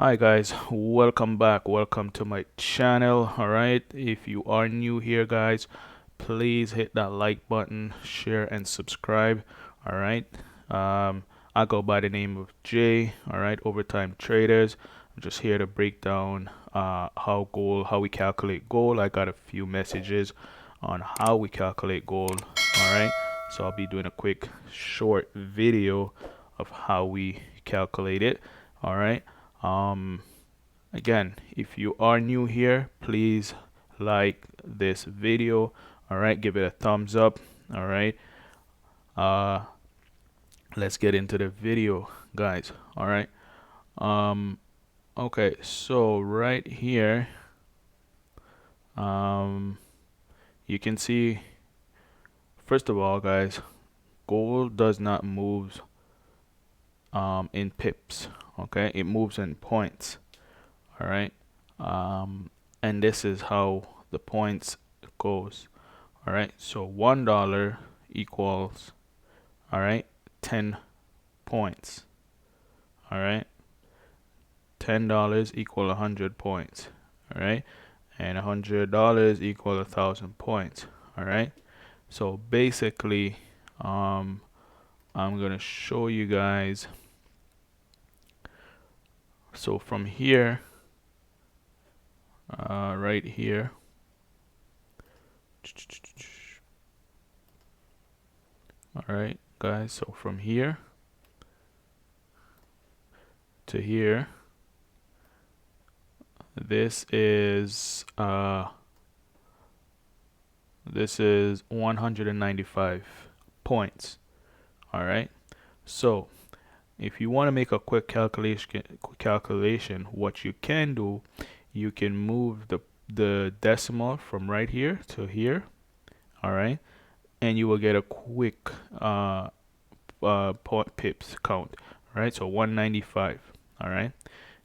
Hi guys, welcome back. Welcome to my channel. All right, if you are new here, guys, please hit that like button, share, and subscribe. All right. I go by the name of Jay. All right, Overtime Traders. I'm just here to break down how we calculate gold. I got a few messages on how we calculate gold. All right, so I'll be doing a quick short video of how we calculate it. All right. Um, Again, if you are new here, please like this video. All right, give it a thumbs up. All right. Uh, let's get into the video, guys. All right. Um, okay, so right here, um, you can see, first of all, guys, gold does not move in pips. Okay, it moves in points. All right. And this is how the points goes. All right, so $1 equals, all right, 10 points. All right, $10 equal 100 points. All right, and $100 equal 1,000 points. All right, so basically, I'm gonna show you guys. So from here, right here, all right, guys. So from here to here, this is 195 points. All right, so if you want to make a quick calculation, what you can do, you can move the decimal from right here to here. All right, and you will get a quick pips count. All right, so 195. All right,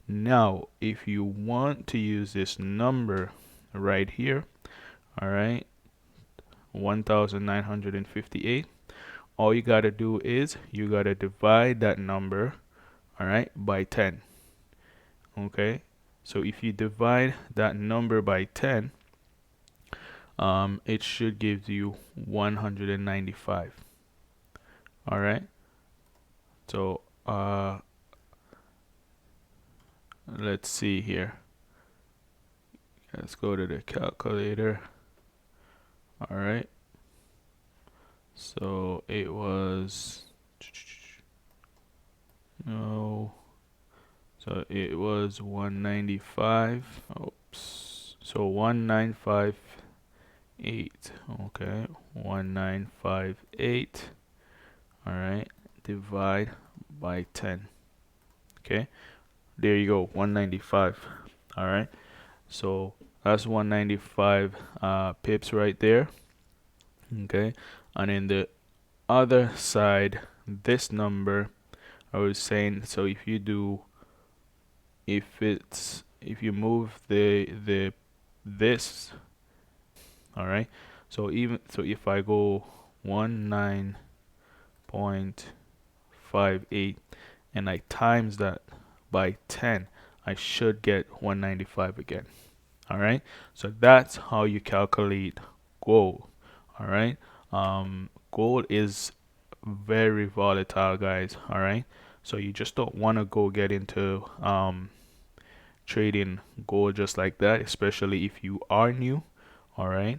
now if you want to use this number right here, all right, 1958, all you got to do is you got to divide that number, all right, by 10. Okay, so if you divide that number by 10, it should give you 195. All right, so let's see here. Let's go to the calculator. All right, so it was no, so it was 195. Oops, so 1958. Okay, 1958. All right, divide by 10. Okay, there you go, 195. All right, so that's 195 pips right there. Okay, and in the other side, this number I was saying, so if you do, if you move the this, all right, so if I go 19.58 and I times that by 10, I should get 195 again. All right, so that's how you calculate gold. All right, gold is very volatile, guys. All right, so you just don't want to go get into trading gold just like that, especially if you are new. All right,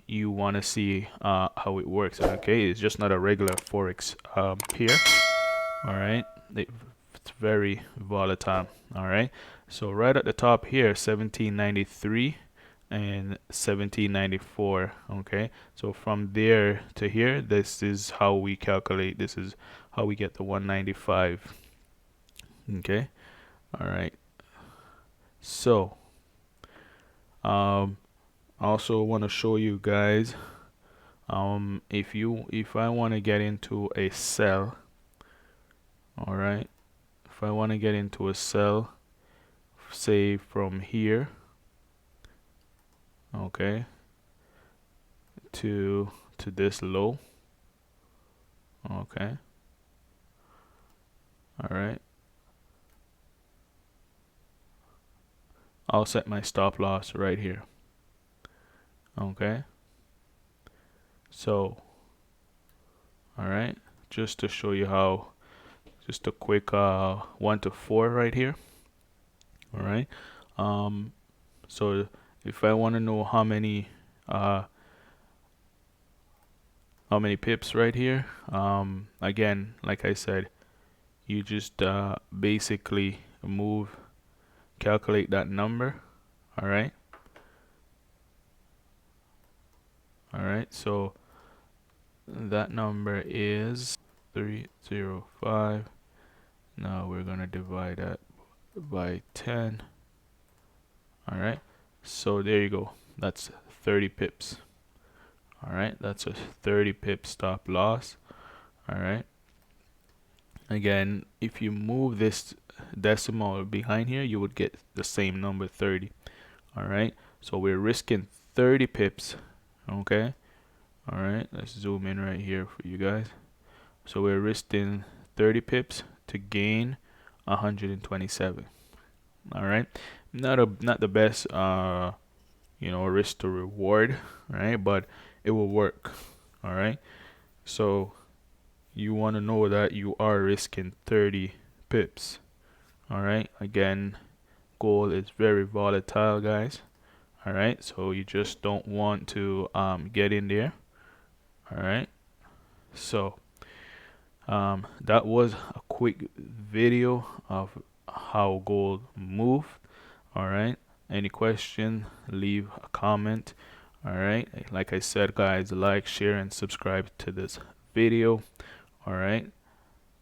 you want to see how it works. Okay, it's just not a regular forex pair. All right, it's very volatile. All right, so right at the top here, 1793 and 1794. Okay, so from there to here, this is how we calculate. This is how we get the 195. Okay, all right, so also want to show you guys, if I want to get into a sell, all right, if I want to get into a sell, say from here, okay, to this low, okay, all right, I'll set my stop loss right here. Okay, so all right, just to show you how, just a quick 1 to 4 right here. All right, so if I want to know how many pips right here, again, like I said, you just basically calculate that number. All right, so that number is 305. Now we're gonna divide that by 10. All right, so there you go, that's 30 pips. All right, that's a 30 pip stop loss. All right, again, if you move this decimal behind here, you would get the same number, 30. All right, so we're risking 30 pips. Okay, all right, let's zoom in right here for you guys. So we're risking 30 pips to gain 127. All right, not the best risk to reward, right? But it will work. All right, so you want to know that you are risking 30 pips. All right, again, gold is very volatile, guys. All right, so you just don't want to get in there. All right, so that was a quick video of how gold moved. All right, any question, leave a comment. All right, like I said, guys, like, share, and subscribe to this video. All right,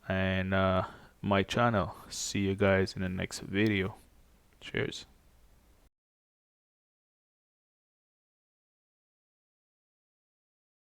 and my channel. See you guys in the next video. Cheers.